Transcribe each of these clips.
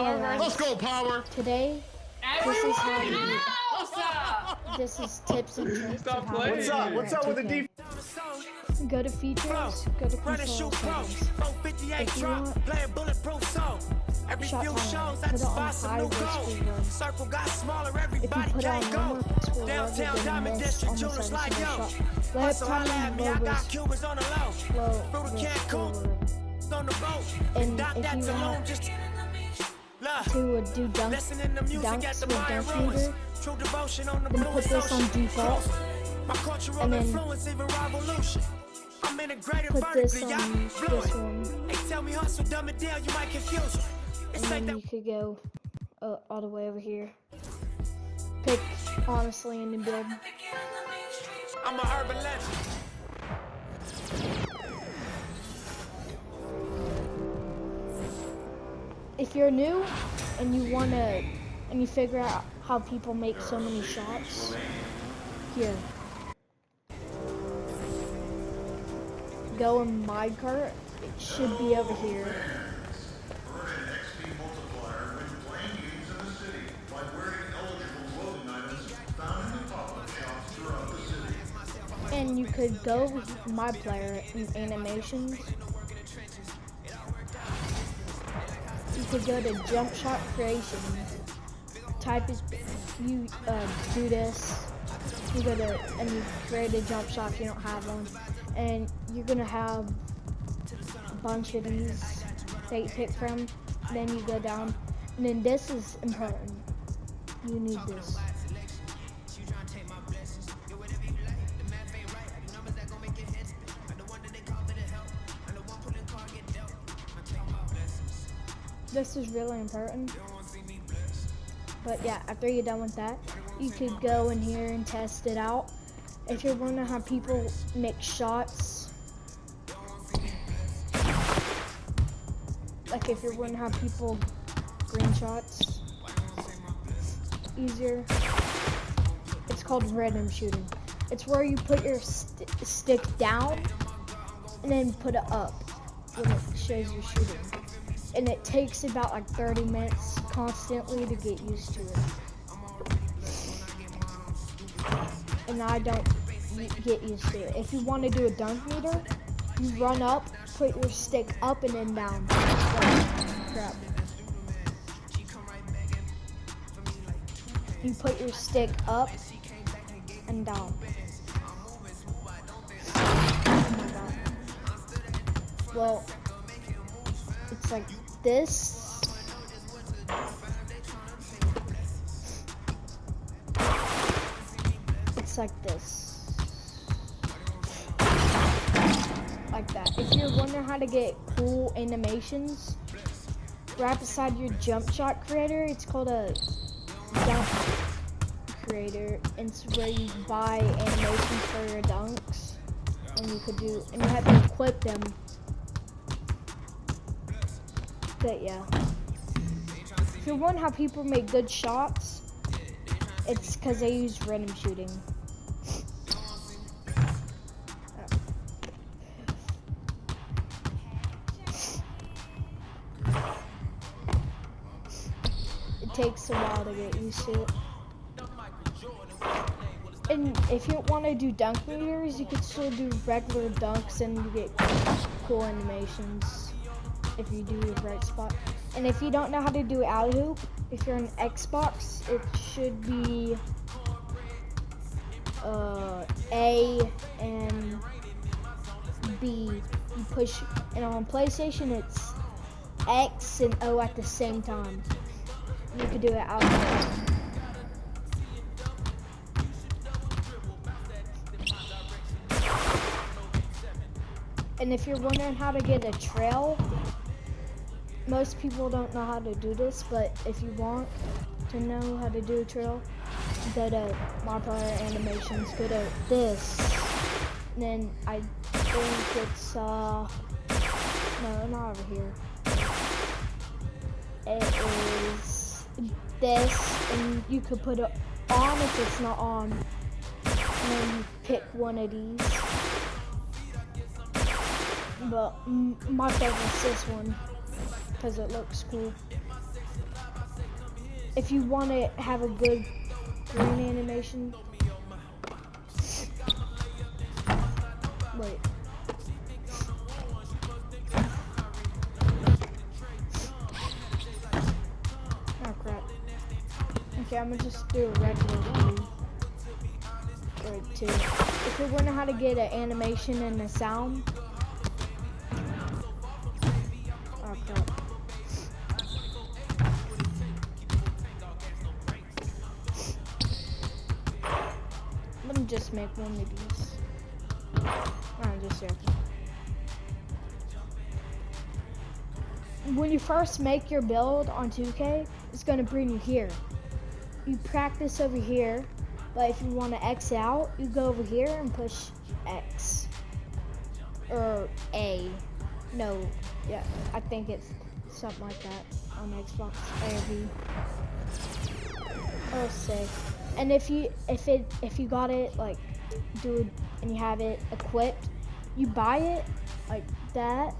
Let's go, Power. Today, this is how you. This is tips and tricks of how What's to up? What's up with the defense? Go to features, go to control settings. If you want shot timer, put it on high risk reward. If you put it on normal risk reward, you're gonna miss almost every single shot. Let time low risk, low risk reward. And if you want to do dunks with dunk meter, then put this on default, and then put this on this one, and then you could go all the way over here. Pick honestly and then build. I'm a urban legend. If you're new and you figure out how people make so many shots, here. Go in minecart. It should be over here. And you could go with my player in animations. You could go to jump shot creation. Type it, you do this. You go to and you create a jump shot if you don't have one, and you're gonna have a bunch of these that you pick from. Then you go down, and then this is important. You need this. This is really important. But yeah, after you're done with that, you could go in here and test it out. If you're wondering how people make shots, like if you're wondering how people green shots easier, it's called random shooting. It's where you put your stick down and then put it up when it shows you shooting. And it takes about like 30 minutes constantly to get used to it. And I don't get used to it. If you want to do a dunk meter, you run up, put your stick up and then down. Crap. You put your stick up and down. Oh my god. Well, it's like this. It's like this. Like that. If you're wondering how to get cool animations, right beside your jump shot creator, it's called a dunk creator. It's where you buy animations for your dunks, and you have to equip them. But yeah, if you're wondering how people make good shots, it's because they use random shooting. It takes a while to get used to it. And if you want to do dunk meters, you could still do regular dunks and you get cool animations if you do the right spot. And if you don't know how to do alley hoop, if you're on Xbox, it should be A and B. You push, and on PlayStation it's X and O at the same time. You could do it alley hoop. And if you're wondering how to get a trail, most people don't know how to do this, but if you want to know how to do a trail, go to my player animations, go to this, and then I think it's, no, not over here. It is this, and you could put it on if it's not on, and then you pick one of these. But my favorite is this one because it looks cool. if you want to have a good green animation, wait. Oh crap. Okay, I'm gonna just do a regular view. Or two. If you're wondering how to get an animation and a sound, oh crap. Let me just make one of these. I'm just joking. When you first make your build on 2K, it's gonna bring you here. You practice over here, but if you want to X out, you go over here and push X. Or A. No, yeah, I think it's something like that on Xbox. A or B. Oh, sick. And if you got it like, dude, and you have it equipped, you buy it like that.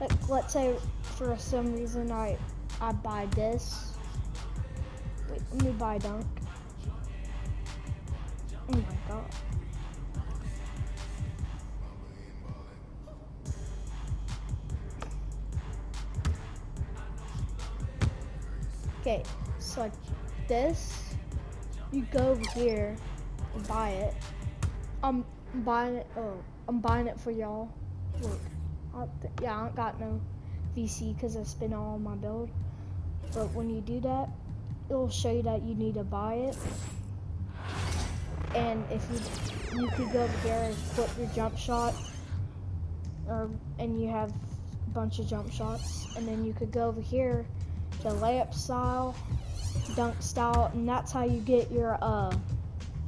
Like, let's say for some reason I buy this. Wait, let me buy Dunk. Oh my god. Okay, so like this, you go over here and buy it. I'm buying it. Oh, I'm buying it for y'all. Look, yeah, I don't got no VC because I spent all on my build. But when you do that, it'll show you that you need to buy it. And if you could go over here and flip your jump shot, and you have a bunch of jump shots, and then you could go over here to layup style, dunk style, and that's how you get your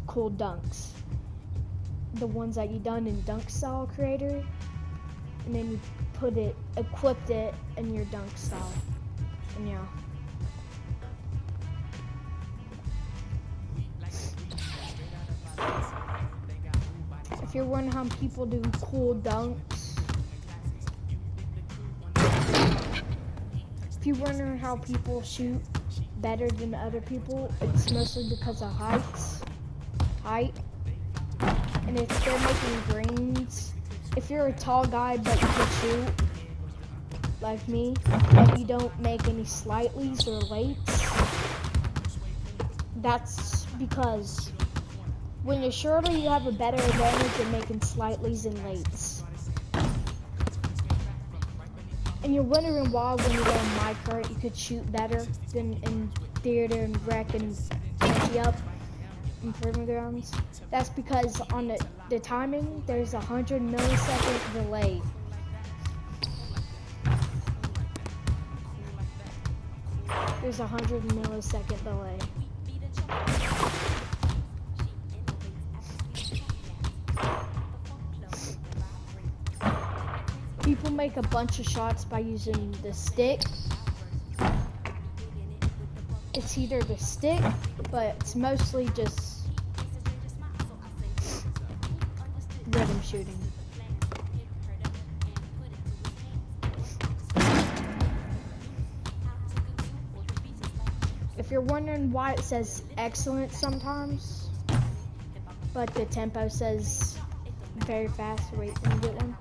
cool dunks. The ones that you done in dunk style creator, and then you equipped it in your dunk style, and yeah. If you're wondering how people do cool dunks, if you're wondering how people shoot better than other people, it's mostly because of height. And if they're making greens, if you're a tall guy but you can shoot, like me, and you don't make any slightlies or lates, that's because when you're shorter, you have a better advantage in making slightlies and lates. And you're wondering why when you go in minecart, you could shoot better than in theater and rec and up in proving grounds. That's because on the timing, there's 100 millisecond delay. There's 100 millisecond delay. People make a bunch of shots by using the stick. It's either the stick, but it's mostly just rhythm shooting. If you're wondering why it says excellent sometimes, but the tempo says very fast, wait, let me get one.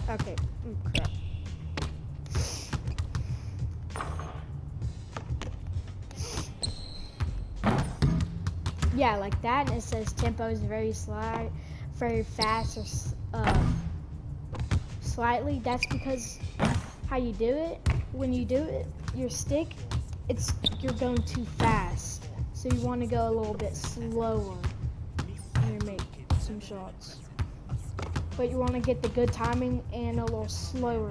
Okay, crap. Yeah, like that, and it says tempo is very fast, or slightly. That's because how you do it. When you do it, your stick, you're going too fast. So you want to go a little bit slower when you make some shots. But you want to get the good timing and a little slower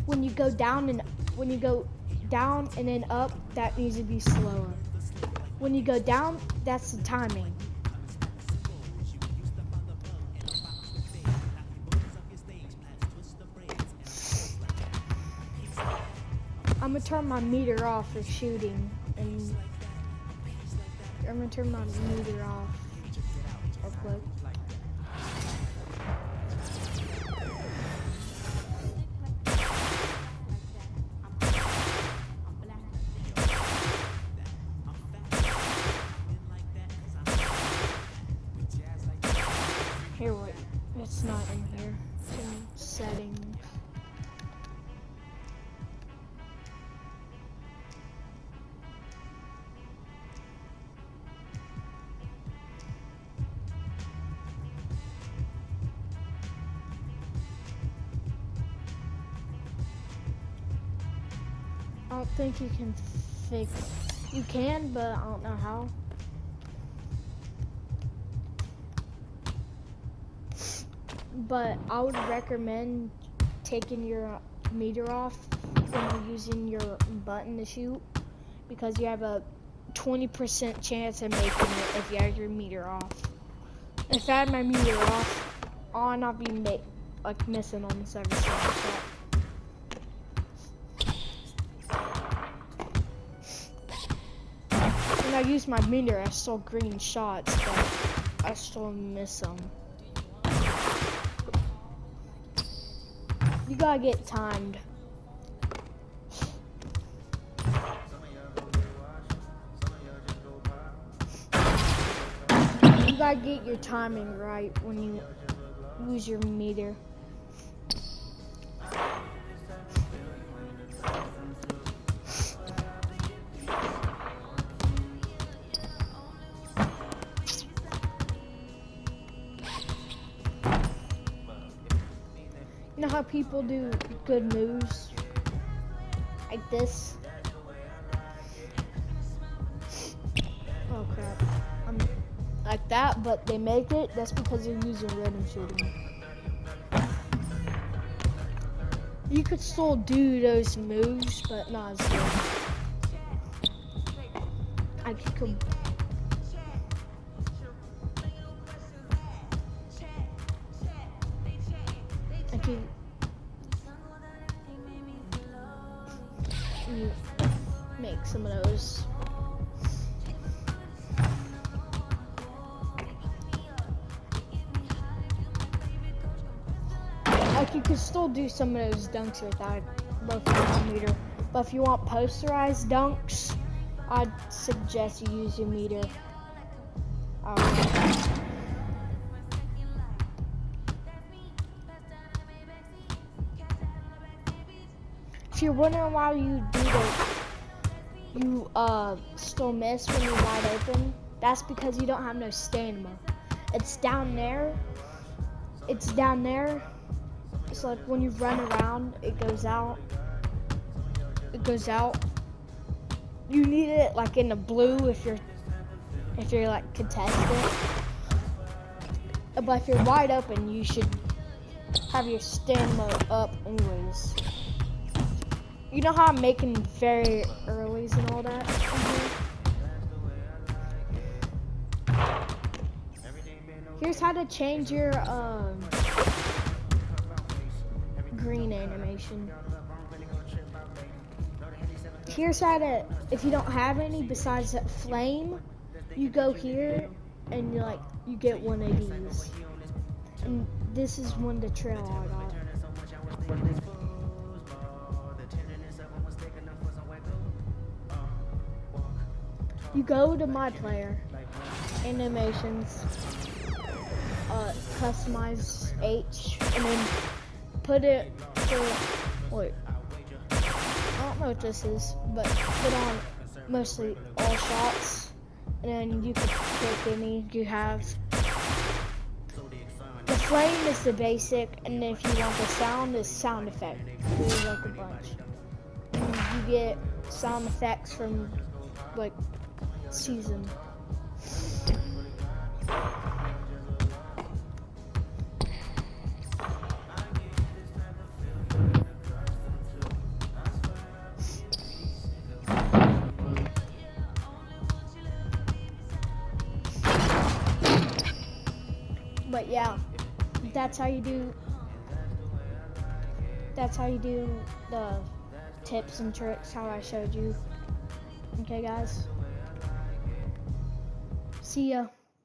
when you go down and then up, that needs to be slower. When you go down, that's the timing. I'm gonna turn my meter off for shooting, and I'm gonna turn my meter off real quick. Here, wait. It's not in here. It's in settings. I don't think you can fix. You can, but I don't know how. But I would recommend taking your meter off when you're using your button to shoot, because you have a 20% chance of making it if you have your meter off. If I had my meter off, I'll not be missing almost every single shot. When I use my meter, I still green shots, but I still miss them. You gotta get timed. You gotta get your timing right when you use your meter. You know how people do good moves like this? Oh crap. Like that, but they make it. That's because they're using rhythm shooting. You could still do those moves, but not as good. I could. Make some of those. Like you could still do some of those dunks without both of your meter. But if you want posterized dunks, I'd suggest you use your meter. If you're wondering why you do you still miss when you're wide open, that's because you don't have no stamina. It's down there. It's down there. It's like when you run around, it goes out. It goes out. You need it like in the blue if you're like contested. But if you're wide open, you should have your stamina up anyways. You know how I'm making very earlies and all that? Here's how to change your green animation. Here's how to, if you don't have any besides that flame, you go here and you get one of these. And this is one to trail I got. You go to my player, animations, customize H, and then put it to, wait, I don't know what this is, but put on mostly all shots, and then you can pick any you have. The flame is the basic, and then if you want the sound, is sound effect. There's like a bunch. And you get sound effects from like season. But yeah, that's how you do the tips and tricks how I showed you. Okay guys? See ya.